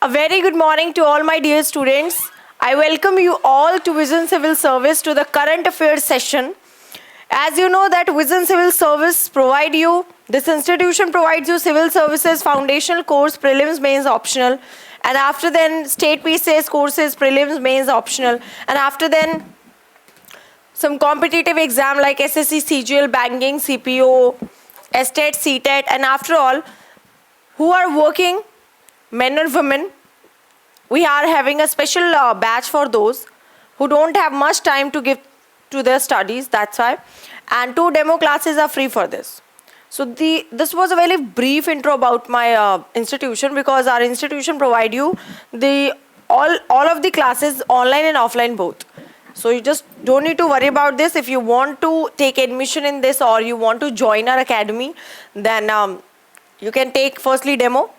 A very good morning to all my dear students. I welcome you all to Vision Civil Service to the current affairs session. As you know that Vision Civil Service this institution provides you civil services foundational course, prelims, mains, optional. And after then state PCS courses, prelims, mains, optional. And after then some competitive exam like SSC, CGL, banking, CPO, STET, CTET. And after all, who are working, men or women, we are having a special batch for those who don't have much time to give to their studies, that's why. And 2 demo classes are free for this. So this was a very brief intro about my institution, because our institution provide you all of the classes online and offline both. So you just don't need to worry about this. If you want to take admission in this or you want to join our academy, then you can take firstly demo,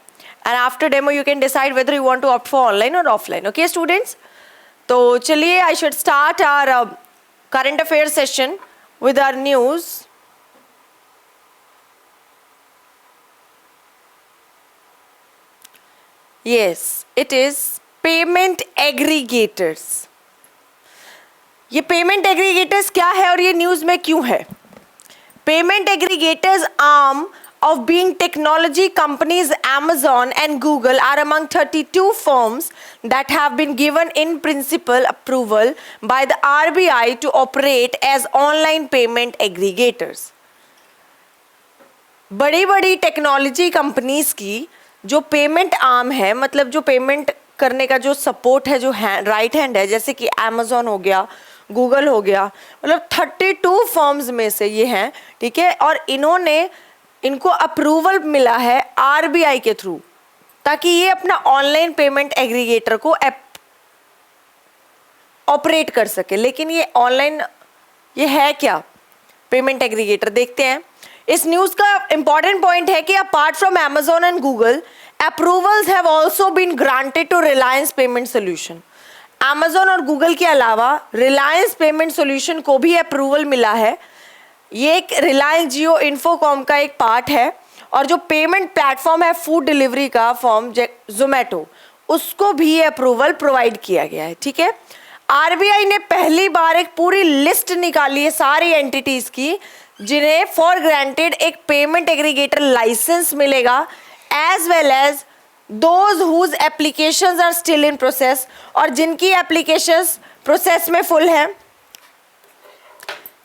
and after demo you can decide whether you want to opt for online or offline. Okay students? So chaliye, I should start our current affairs session with our news. Yes, it is payment aggregators. ये payment aggregators क्या है और ये news में क्यों है? Payment aggregators arm of being technology companies Amazon and Google are among 32 firms that have been given in principle approval by the RBI to operate as online payment aggregators. बड़ी बड़ी technology companies की जो payment arm है, मतलब जो payment करने का जो सपोर्ट है, जो राइट हैंड है, जैसे कि Amazon हो गया, गूगल हो गया, मतलब 32 फर्म्स में से ये हैं, ठीक है। और इनको अप्रूवल मिला है आरबीआई के थ्रू, ताकि ये अपना ऑनलाइन पेमेंट एग्रीगेटर को ऑपरेट कर सके। लेकिन ये ऑनलाइन ये है क्या पेमेंट एग्रीगेटर, देखते हैं। इस न्यूज़ का इंपॉर्टेंट पॉइंट है कि apart from Amazon and Google, approvals have also been granted to Reliance payment solution. Amazon और गूगल के अलावा रिलायंस पेमेंट सोल्यूशन को भी अप्रूवल मिला है। ये एक रिलायंस जियो इन्फोकॉम का एक पार्ट है, और जो पेमेंट प्लेटफॉर्म है फूड डिलीवरी का फॉर्म जोमेटो, उसको भी अप्रूवल प्रोवाइड किया गया है, ठीक है। आरबीआई ने पहली बार एक पूरी लिस्ट निकाली है सारी एंटिटीज की जिन्हें फॉर ग्रांटेड एक पेमेंट एग्रीगेटर लाइसेंस मिलेगा, as well as those whose applications are still in process, और जिनकी एप्लीकेशंस प्रोसेस में फुल हैं,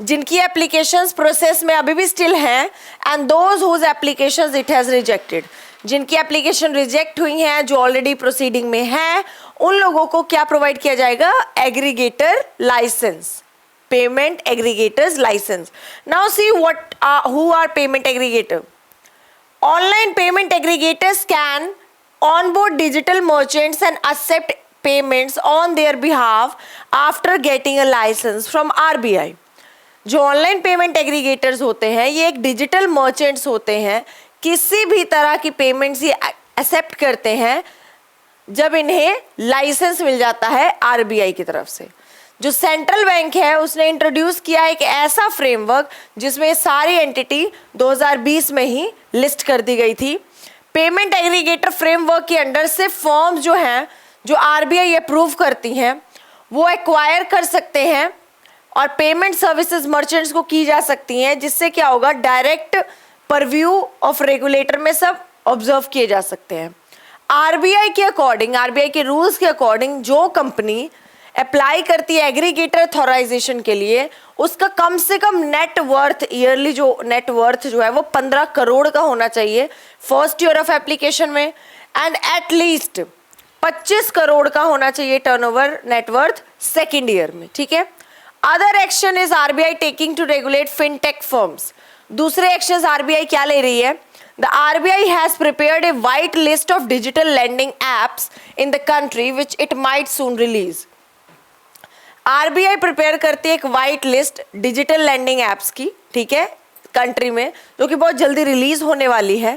जिनकी एप्लीकेशंस प्रोसेस में अभी भी स्टिल हैं, and those whose applications it has rejected, जिनकी एप्लीकेशन रिजेक्ट हुई हैं, जो ऑलरेडी प्रोसीडिंग में हैं, उन लोगों को क्या प्रोवाइड किया जाएगा? Aggregator license, payment aggregators license. Now see what who are payment aggregator. Online payment aggregators can onboard digital merchants and accept payments on their behalf after getting a license from RBI। जो online payment aggregators होते हैं, ये एक digital merchants होते हैं, किसी भी तरह की पेमेंट्स ये एक्सेप्ट करते हैं जब इन्हें लाइसेंस मिल जाता है आरबीआई की तरफ से। जो सेंट्रल बैंक है उसने इंट्रोड्यूस किया एक ऐसा फ्रेमवर्क जिसमें सारी एंटिटी 2020 में ही लिस्ट कर दी गई थी। पेमेंट एग्रीगेटर फ्रेमवर्क के अंडर से फर्म्स जो हैं, जो आरबीआई अप्रूव करती हैं, वो एक्वायर कर सकते हैं और पेमेंट सर्विसेज मर्चेंट्स को की जा सकती हैं, जिससे क्या होगा? डायरेक्ट परव्यू ऑफ रेगुलेटर में सब ऑब्जर्व किए जा सकते हैं। आरबीआई के अकॉर्डिंग, आरबीआई के रूल्स के अकॉर्डिंग, जो कंपनी अप्लाई करती है एग्रीगेटर अथॉराइजेशन के लिए, उसका कम से कम नेट वर्थ, ईयरली जो नेट वर्थ जो है वो 15 करोड़ का होना चाहिए फर्स्ट ईयर ऑफ एप्लीकेशन में, एंड एट लीस्ट 25 करोड़ का होना चाहिए टर्नओवर नेटवर्थ सेकेंड ईयर में, ठीक है। Other action is RBI taking to regulate fintech firms. दूसरे एक्शन आरबीआई क्या ले रही है? The RBI has prepared a white list of digital lending apps in the country which it might soon release। RBI prepare करती है एक white list digital lending apps की, ठीक है, कंट्री में, जो कि बहुत जल्दी रिलीज होने वाली है।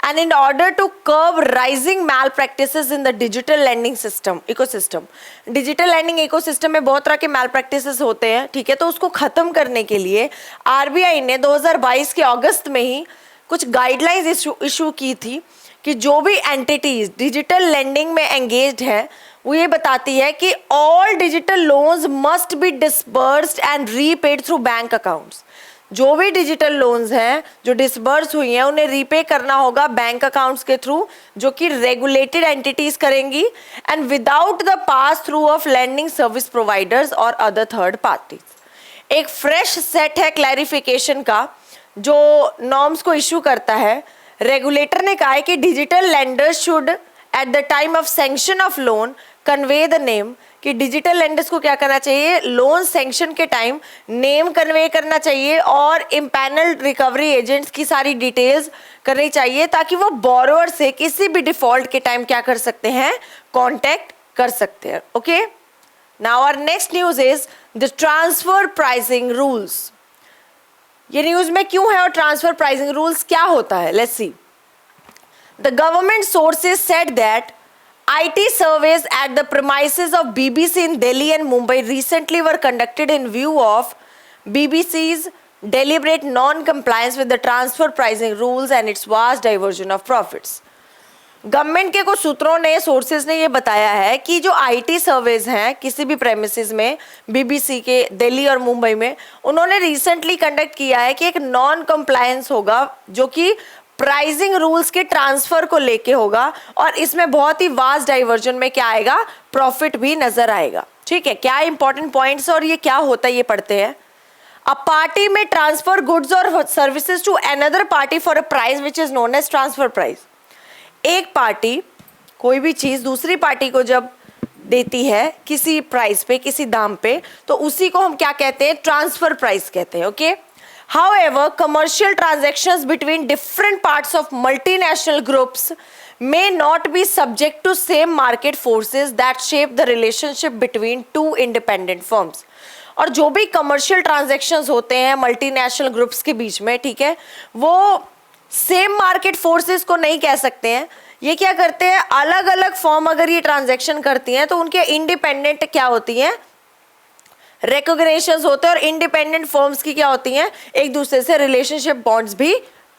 And in order to curb rising malpractices in the digital lending system ecosystem, digital lending ecosystem में बहुत तरह के मैल प्रैक्टिसेस होते हैं, ठीक है, तो उसको खत्म करने के लिए आरबीआई ने 2022 के अगस्त में ही कुछ गाइडलाइंस इशू की थी कि जो भी एंटिटीज डिजिटल लेंडिंग में एंगेज्ड है वो ये बताती है कि all digital loans must be disbursed and repaid through bank accounts. जो भी डिजिटल लोन्स हैं जो डिसबर्स हुई हैं उन्हें रीपे करना होगा बैंक अकाउंट्स के थ्रू, जो कि रेगुलेटेड एंटिटीज करेंगी and without the pass through of lending service providers और अदर थर्ड पार्टीज। एक फ्रेश सेट है क्लैरिफिकेशन का जो नॉर्म्स को इशू करता है। रेगुलेटर ने कहा है कि digital lenders should at the time of sanction of loan convey the name, कि डिजिटल लेंडर्स को क्या करना चाहिए, लोन सैंक्शन के टाइम नेम कन्वे करना चाहिए और इम्पैनल्ड रिकवरी एजेंट्स की सारी डिटेल्स करनी चाहिए ताकि वो बोरोवर से किसी भी डिफॉल्ट के टाइम क्या कर सकते हैं, कांटेक्ट कर सकते हैं। Okay, now our next news is the transfer pricing rules. ये न्यूज में क्यों है और ट्रांसफर प्राइसिंग रूल्स क्या होता है, let's see. The government sources said that IT surveys at the premises of BBC in Delhi and Mumbai recently were conducted in view of BBC's deliberate non-compliance with the transfer pricing rules and its vast diversion of profits. Government के कुछ सूत्रों ने, sources ने ये बताया है कि जो IT सर्वेज हैं किसी भी प्रेमिसेस में, BBC के दिल्ली और मुंबई में, उन्होंने रिसेंटली कंडक्ट किया है कि एक नॉन कंप्लायंस होगा जो कि प्राइसिंग रूल्स के ट्रांसफर को लेके होगा और इसमें बहुत ही वास्ट डाइवर्जन में क्या आएगा, प्रॉफिट भी नजर आएगा। ठीक है, क्या इंपॉर्टेंट पॉइंट्स और ये क्या होता है ये पढ़ते हैं। अ पार्टी में ट्रांसफर गुड्स और services to another party for a price which is known as transfer price. एक पार्टी कोई भी चीज दूसरी पार्टी को जब देती है किसी प्राइस पे, किसी दाम पे, तो उसी को हम क्या कहते हैं, ट्रांसफर प्राइस कहते हैं। Okay, however commercial transactions between different parts of multinational groups may not be subject to same market forces that shape the relationship between two independent firms। और जो भी कमर्शियल ट्रांजैक्शंस होते हैं मल्टीनेशनल ग्रुप्स के बीच में, ठीक है, वो सेम मार्केट फोर्सेस को नहीं कह सकते हैं। ये क्या करते हैं, अलग अलग फर्म अगर ये ट्रांजैक्शन करती हैं तो उनके इंडिपेंडेंट क्या होती हैं, रिकॉग्निशंस होते हैं, और इंडिपेंडेंट फर्म्स की क्या होती हैं, एक दूसरे से रिलेशनशिप बॉन्ड्स भी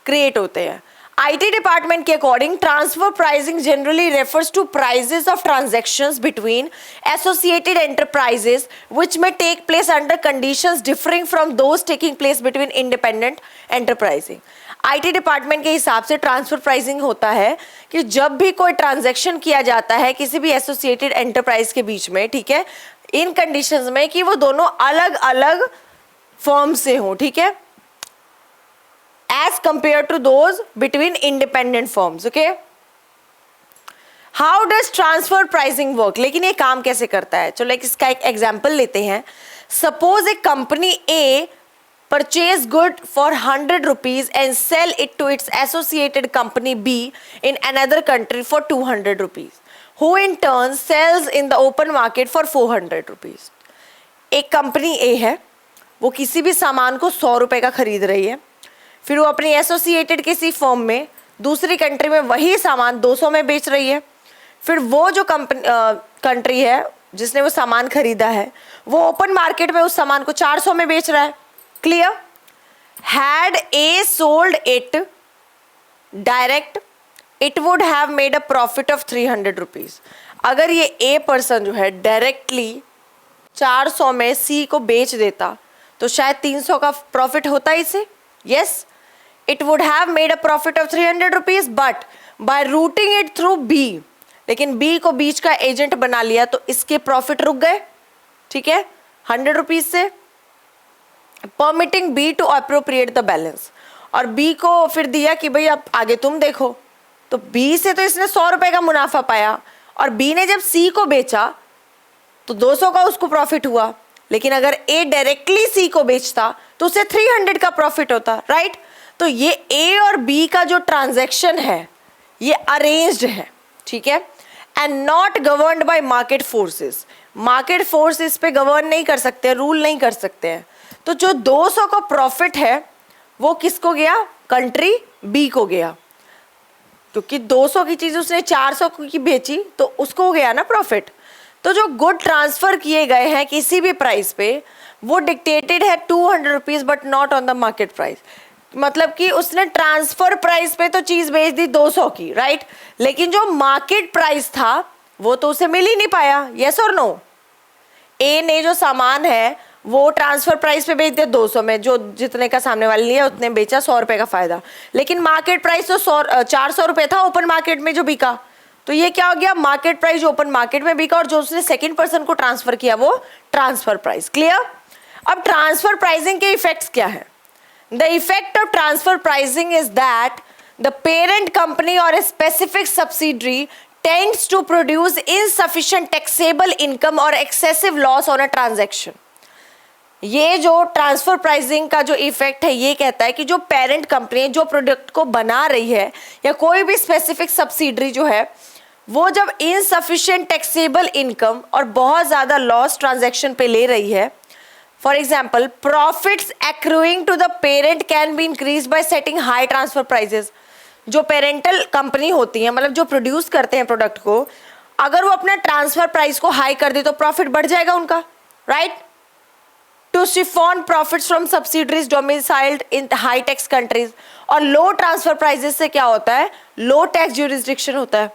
क्रिएट होते हैं। आईटी डिपार्टमेंट के according transfer pricing generally refers to prices of transactions between associated enterprises which may take place under conditions differing from those taking place between independent enterprising. IT department के हिसाब से transfer pricing होता है कि जब भी कोई ट्रांजैक्शन किया जाता है किसी भी एसोसिएटेड एंटरप्राइज के बीच में, ठीक है, इन कंडीशंस में कि वो दोनों अलग अलग फर्म से हो, ठीक है, as compared to those between independent firms. Okay, how does transfer pricing work, लेकिन ये काम कैसे करता है, चलो इसका एक एग्जांपल लेते हैं। Suppose A company A purchase good for 100 rupees and sell it to its associated company B in another country for 200 rupees, who in turn sells in the open market for 400 rupees. एक company A है, वो किसी भी सामान को 100 रुपए का खरीद रही है, फिर वो अपनी एसोसिएटेड किसी फर्म में दूसरी कंट्री में वही सामान 200 में बेच रही है, फिर वो जो कंट्री है जिसने वो सामान खरीदा है वो ओपन मार्केट में उस सामान को 400 में बेच रहा है। Clear? Had A sold it direct, it would have made a profit of 300 rupees. अगर ये A पर्सन जो है डायरेक्टली 400 में C को बेच देता तो शायद 300 का प्रॉफिट होता इसे। Yes, it would have made a profit of 300 rupees, but by routing it through B, लेकिन B को बीच का एजेंट बना लिया तो इसके प्रॉफिट रुक गए, ठीक है, 100 रुपीज से। Permitting B to appropriate the balance, और बी को फिर दिया कि भाई अब आगे तुम देखो, तो बी से तो इसने 100 रुपए का मुनाफा पाया, और बी ने जब सी को बेचा तो 200 का उसको प्रॉफिट हुआ, लेकिन अगर ए डायरेक्टली सी को बेचता तो उसे 300 का प्रॉफिट होता, राइट? तो ये ए और बी का जो ट्रांजैक्शन है ये अरेंज्ड है, ठीक है, and not governed bye market forces. Market force इस पे गवर्न नहीं कर सकते, रूल नहीं कर सकते हैं। तो जो 200 का प्रॉफिट है वो किसको गया, कंट्री बी को गया, क्योंकि 200 की चीज उसने 400 की बेची तो उसको गया ना प्रॉफिट। तो जो गुड ट्रांसफर किए गए हैं किसी भी प्राइस पे वो डिक्टेटेड है 200 rupees but not on the market price. मतलब कि उसने ट्रांसफर प्राइस पे तो चीज बेच दी 200 की, राइट, लेकिन जो मार्केट प्राइस था वो तो उसे मिल ही नहीं पाया, यस और नो। ए ने जो सामान है वो ट्रांसफर प्राइस पे बेच दिया 200 में, जो जितने का सामने वाले लिया उतने बेचा, 100 रुपए का फायदा, लेकिन मार्केट प्राइस तो 400 रुपए था ओपन मार्केट में जो बिका। तो ये क्या हो गया, मार्केट प्राइस जो ओपन मार्केट में बिका और जो उसने सेकंड पर्सन को ट्रांसफर किया वो ट्रांसफर प्राइस। क्लियर। अब ट्रांसफर प्राइसिंग के इफेक्ट्स क्या है? The effect of transfer pricing is that the parent company और a specific subsidiary tends to produce insufficient taxable income or excessive loss on a transaction। ये जो transfer pricing का जो effect है ये कहता है कि जो पेरेंट कंपनी जो प्रोडक्ट को बना रही है या कोई भी स्पेसिफिक सब्सिडरी जो है वो जब इनसफिशिएंट टैक्सेबल इनकम और बहुत ज्यादा लॉस ट्रांजैक्शन पे ले रही है, for example profits accruing to the parent can be increase by setting high transfer prices. जो पेरेंटल कंपनी होती है, मतलब जो प्रोड्यूस करते हैं प्रोडक्ट को, अगर वो अपना ट्रांसफर प्राइस को हाई कर दे तो प्रॉफिट बढ़ जाएगा उनका, right. To siphon profits from subsidiaries domiciled in high tax countries. और लो ट्रांसफर प्राइसेस से क्या होता है, लो टैक्स ज्यूरिसडिक्शन होता है।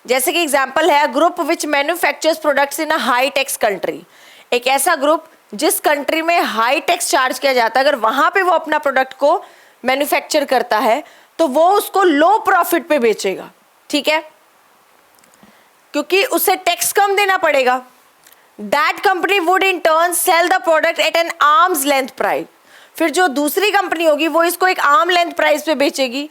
जैसे कि एग्जांपल है group which manufactures products in a high tax country. एक ऐसा ग्रुप जिस कंट्री में हाई टैक्स चार्ज किया जाता है, अगर वहां पे वो अपना प्रोडक्ट को मैन्युफैक्चर करता है तो वो उसको लो प्रॉफिट पे बेचेगा, ठीक है, क्योंकि उसे टैक्स कम देना पड़ेगा। That company would in turn sell the product at an arm's length price. फिर जो दूसरी कंपनी होगी वो इसको एक आर्म लेंथ प्राइस पे बेचेगी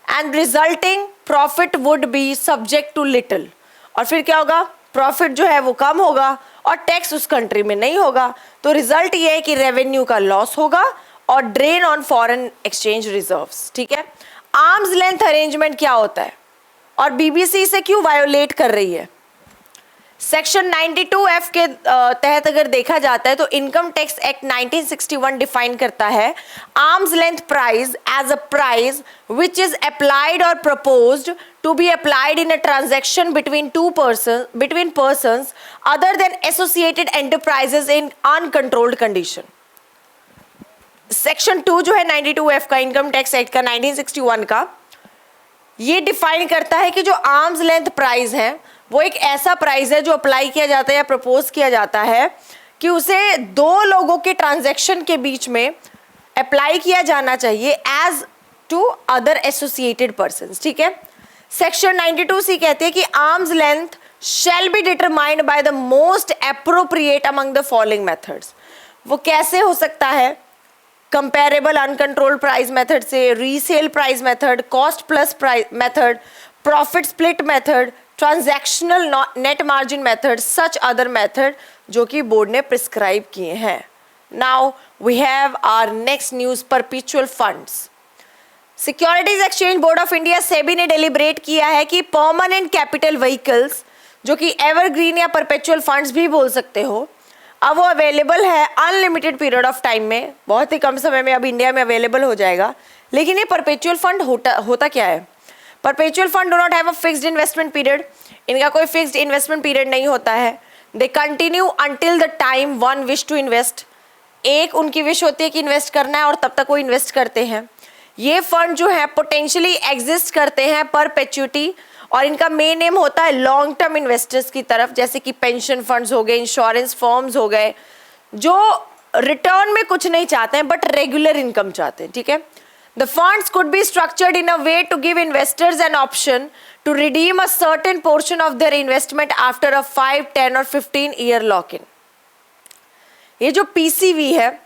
and resulting profit would be subject to little. और फिर क्या होगा, प्रॉफिट जो है वो कम होगा और टैक्स उस कंट्री में नहीं होगा। तो रिजल्ट ये है कि रेवेन्यू का लॉस होगा और drain on foreign exchange reserves, ठीक है। आर्म्स लेंथ अरेंजमेंट क्या होता है और बीबीसी से क्यों वायोलेट कर रही है? सेक्शन 92F के तहत अगर देखा जाता है तो इनकम टैक्स एक्ट 1961 डिफाइन करता है arms length price as a price which is applied और proposed to be applied in a transaction between persons other than associated enterprises in uncontrolled condition. Section 2 जो है 92F का income tax act का 1961 का, ये define करता है कि जो आर्म्स लेंथ प्राइस है वो एक ऐसा प्राइस है जो अप्लाई किया जाता है या प्रपोज किया जाता है कि उसे दो लोगों के ट्रांजैक्शन के बीच में अप्लाई किया जाना चाहिए as to other associated persons, ठीक है। सेक्शन 92C कहती है कि arm's length shall be determined by the most appropriate among the following methods. वो कैसे हो सकता है? कंपेरेबल अनकंट्रोल्ड प्राइस मेथड से, resale price method, cost plus price method, profit split method, transactional net margin method, such other method जो कि board ने prescribe किए हैं। Now we have our next news, perpetual funds. Securities exchange board of India SEBI ने deliberate किया है कि permanent capital vehicles जो कि एवरग्रीन या परपेचुअल फंड्स भी बोल सकते हो, अब वो अवेलेबल है अनलिमिटेड पीरियड ऑफ टाइम में, बहुत ही कम समय में अब इंडिया में अवेलेबल हो जाएगा। लेकिन ये परपेचुअल फंड होता क्या है? Perpetual fund do not have a fixed investment period. इनका कोई फिक्स्ड इन्वेस्टमेंट पीरियड नहीं होता है। They continue until the time one wish to invest. एक उनकी विश होती है कि इन्वेस्ट करना है और तब तक वो इन्वेस्ट करते हैं। ये फंड जो है पोटेंशियली एग्जिस्ट करते हैं परपेचुइटी और इनका मेन एम होता है लॉन्ग टर्म इन्वेस्टर्स की तरफ, जैसे कि पेंशन फंड्स हो गए, इंश्योरेंस फर्म्स हो गए, जो रिटर्न में कुछ नहीं चाहते हैं बट रेगुलर इनकम चाहते हैं, ठीक है। The funds could be structured in a way to give investors an option to redeem a certain portion of their investment after a 5, 10 और 15 ईयर लॉक इन। ये जो पीसीवी है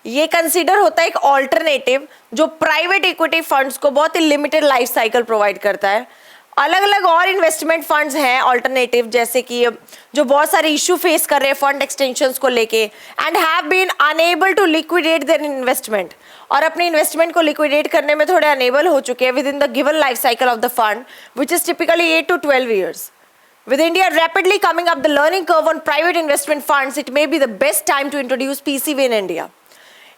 ये कंसीडर होता है एक ऑल्टरनेटिव जो प्राइवेट इक्विटी फंड्स को बहुत ही लिमिटेड लाइफ साइकिल प्रोवाइड करता है। अलग अलग और इन्वेस्टमेंट फंड्स हैं ऑल्टरनेटिव, जैसे कि जो बहुत सारे इशू फेस कर रहे हैं फंड एक्सटेंशंस को लेके and have been enable to liquidate their investment, और अपने इन्वेस्टमेंट को लिक्विडेट करने में थोड़े अनेबल हो चुके हैं with in the given life cycle of the fund which is typically 8 to 12 years. With India rapidly coming up the learning curve on private investment funds, it may be the best time to introduce PCV in India.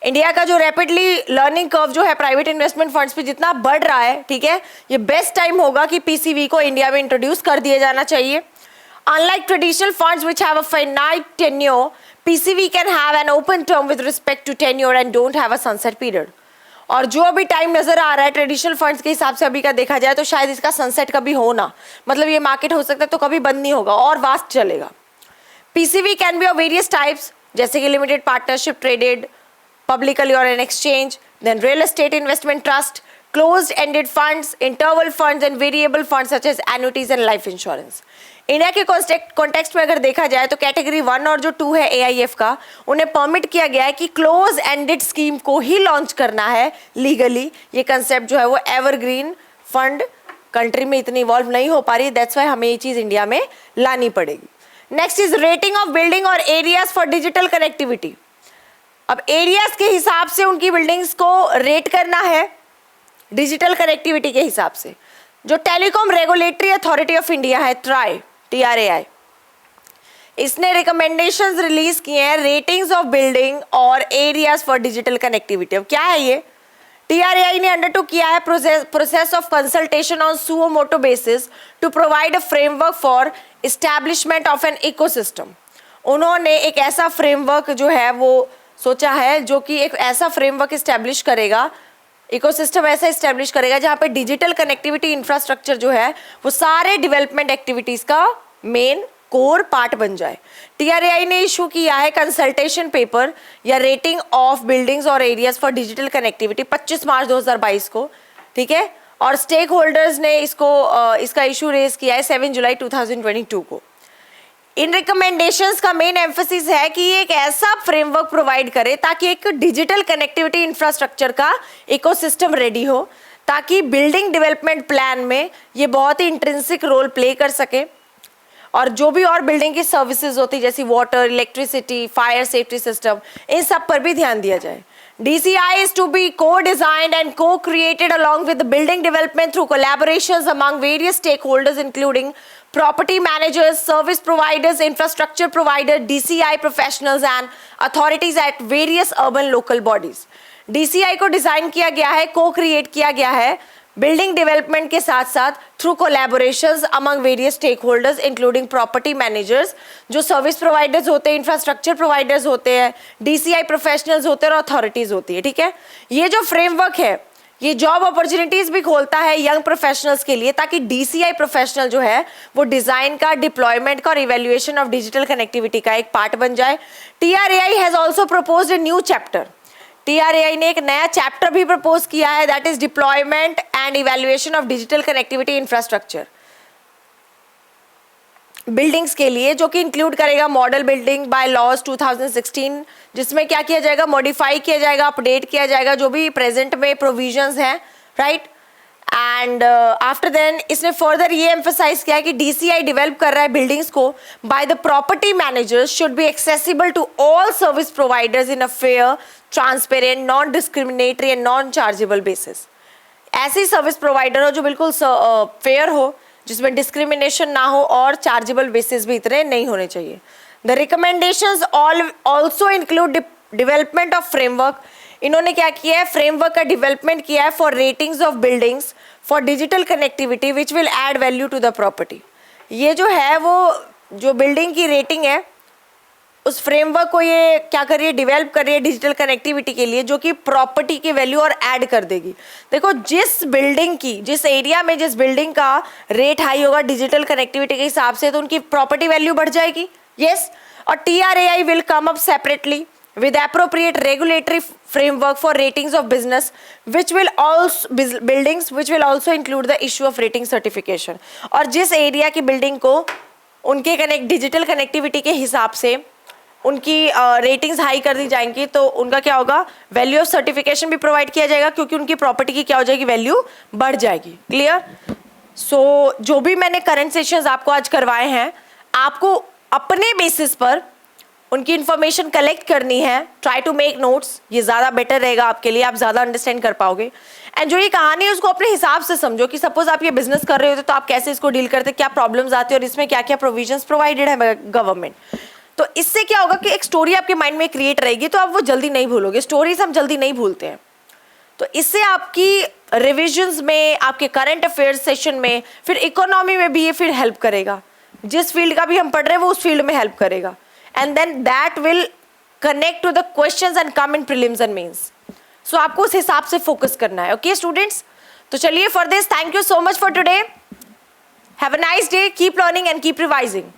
India का जो rapidly learning curve जो है private investment funds पे जितना बढ़ रहा है, ठीक है, ये बेस्ट टाइम होगा कि पीसीवी को इंडिया में इंट्रोड्यूस कर दिया जाना चाहिए। Unlike traditional funds which have a finite tenure, PCV can have an open term with respect to tenure and don't have a sunset period. और जो अभी टाइम नजर आ रहा है ट्रेडिशनल फंड्स के हिसाब से अभी का देखा जाए तो शायद इसका सनसेट कभी हो ना, मतलब ये मार्केट हो सकता है तो कभी बंद नहीं होगा और वास्ट चलेगा। PCV can be of various types, जैसे कि लिमिटेड पार्टनरशिप ट्रेडेड, पब्लिकली और an exchange, then real estate investment trust, closed ended funds, interval funds and variable funds such as annuities and life insurance. India के context में अगर देखा जाए तो category 1 और जो 2 है AIF का, उन्हें परमिट किया गया है कि क्लोज एंडेड स्कीम को ही लॉन्च करना है लीगली। ये कंसेप्ट जो है वो एवरग्रीन फंड कंट्री में इतनी इवॉल्व नहीं हो पा रही, दैट्स वाई हमें ये चीज इंडिया में लानी पड़ेगी। Next is rating of building और एरियाज फॉर डिजिटल कनेक्टिविटी। अब एरियाज के हिसाब से उनकी बिल्डिंग्स को रेट करना है डिजिटल कनेक्टिविटी के हिसाब से। जो Telecom Regulatory Authority of India है TRAI, इसने रिकमेंडेशंस रिलीज किए हैं रेटिंग्स ऑफ बिल्डिंग और एरियाज फॉर डिजिटल कनेक्टिविटी। अब क्या है ये? TRAI ने अंडरटूक किया है process of consultation on suo motu basis to provide a framework for establishment of an ecosystem. उन्होंने एक ऐसा फ्रेमवर्क जो है वो सोचा है जो कि एक ऐसा फ्रेमवर्क एस्टैब्लिश करेगा, इकोसिस्टम ऐसा एस्टैब्लिश करेगा जहां पे डिजिटल कनेक्टिविटी इंफ्रास्ट्रक्चर जो है वो सारे डेवलपमेंट एक्टिविटीज का मेन कोर पार्ट बन जाए। TRAI ने इशू किया है कंसल्टेशन पेपर या रेटिंग ऑफ बिल्डिंग्स और एरियाज फॉर डिजिटल कनेक्टिविटी 25 मार्च 2022 को, ठीक है, और स्टेक होल्डर्स ने इसका इशू रेज किया है 7 जुलाई 2022 को। इन रिकमेंडेशंस का मेन एम्फसिस है कि ये एक ऐसा फ्रेमवर्क प्रोवाइड करे ताकि एक डिजिटल कनेक्टिविटी इंफ्रास्ट्रक्चर का इकोसिस्टम रेडी हो, ताकि बिल्डिंग डेवलपमेंट प्लान में ये बहुत ही इंट्रिंसिक रोल प्ले कर सके और जो भी और बिल्डिंग की सर्विसेज होती जैसी water, electricity, fire safety system, इन सब पर भी ध्यान दिया जाए। DCI is to be co-designed and co-created along with the building development through collaborations among various stakeholders including property managers, service providers, infrastructure providers, DCI professionals and authorities at various urban local bodies. DCI को design किया गया है, co-create किया गया है building development के साथ साथ through collaborations among various stakeholders including property managers, जो सर्विस प्रोवाइडर्स होते हैं, इंफ्रास्ट्रक्चर प्रोवाइडर्स होते हैं, DCI प्रोफेशनल्स होते हैं और अथॉरिटीज होती है, ठीक है। ये जो फ्रेमवर्क है ये जॉब अपॉर्चुनिटीज भी खोलता है यंग प्रोफेशनल्स के लिए, ताकि DCI प्रोफेशनल जो है वो डिजाइन का, डिप्लॉयमेंट का और इवेल्युएशन ऑफ डिजिटल कनेक्टिविटी का एक पार्ट बन जाए। TRAI has also proposed a new chapter. TRAI ने एक नया चैप्टर भी प्रपोज किया है, that is deployment and evaluation of digital connectivity infrastructure buildings के लिए, जो कि इंक्लूड करेगा मॉडल बिल्डिंग बाय लॉज 2016, जिसमें क्या किया जाएगा, मॉडिफाई किया जाएगा, अपडेट किया जाएगा जो भी प्रेजेंट में प्रोविजंस हैं, राइट। एंड आफ्टर देन इसने फर्दर ये एम्फसाइज किया है कि DCI डेवलप कर रहा है बिल्डिंग्स को by the property managers should be accessible to all service providers in a fair, transparent, non discriminatory and non chargeable basis. ऐसी सर्विस प्रोवाइडर हो जो बिल्कुल फेयर हो, जिसमें डिस्क्रिमिनेशन ना हो और चार्जेबल बेसिस भी इतने नहीं होने चाहिए। The recommendations also include development of framework. इन्होंने क्या किया है, फ्रेमवर्क का डेवलपमेंट किया है for ratings of buildings for digital connectivity which will add value to the property. ये जो है वो जो बिल्डिंग की रेटिंग है उस फ्रेमवर्क को ये क्या कर रही है, डेवलप कर रही है डिजिटल कनेक्टिविटी के लिए, जो कि प्रॉपर्टी की वैल्यू और ऐड कर देगी। देखो जिस बिल्डिंग की, जिस एरिया में जिस बिल्डिंग का रेट हाई होगा डिजिटल कनेक्टिविटी के हिसाब से, तो उनकी प्रॉपर्टी वैल्यू बढ़ जाएगी, यस। और TRAI will come up separately with appropriate regulatory framework for ratings of business which will also buildings which will also include the issue of rating certification। और जिस एरिया की बिल्डिंग को उनके digital connectivity के हिसाब से उनकी रेटिंग्स हाई कर दी जाएंगी तो उनका क्या होगा, वैल्यू ऑफ सर्टिफिकेशन भी प्रोवाइड किया जाएगा, क्योंकि उनकी प्रॉपर्टी की क्या हो जाएगी, वैल्यू बढ़ जाएगी। क्लियर। सो जो भी मैंने करंट सेशंस आपको आज करवाए हैं, आपको अपने बेसिस पर उनकी इन्फॉर्मेशन कलेक्ट करनी है। ट्राई टू मेक नोट्स, ये ज़्यादा बेटर रहेगा आपके लिए, आप ज़्यादा अंडरस्टैंड कर पाओगे। एंड जो ये कहानी है उसको अपने हिसाब से समझो कि सपोज आप ये बिजनेस कर रहे होते तो आप कैसे इसको डील करते, क्या प्रॉब्लम्स आती है और इसमें क्या क्या प्रोविजंस प्रोवाइडेड है गवर्नमेंट। तो इससे क्या होगा कि एक स्टोरी आपके माइंड में क्रिएट रहेगी, तो आप वो जल्दी नहीं भूलोगे। स्टोरीज हम जल्दी नहीं भूलते हैं, तो इससे आपकी रिविजन्स में, आपके करंट अफेयर्स सेशन में, फिर इकोनॉमी में भी ये फिर हेल्प करेगा। जिस फील्ड का भी हम पढ़ रहे हैं वो उस फील्ड में हेल्प करेगा, and then that will connect to the questions and come in prelims and mains। सो आपको उस हिसाब से फोकस करना है. ओके स्टूडेंट्स, तो चलिए for this thank you so much for today. Have a nice day, keep learning and keep revising.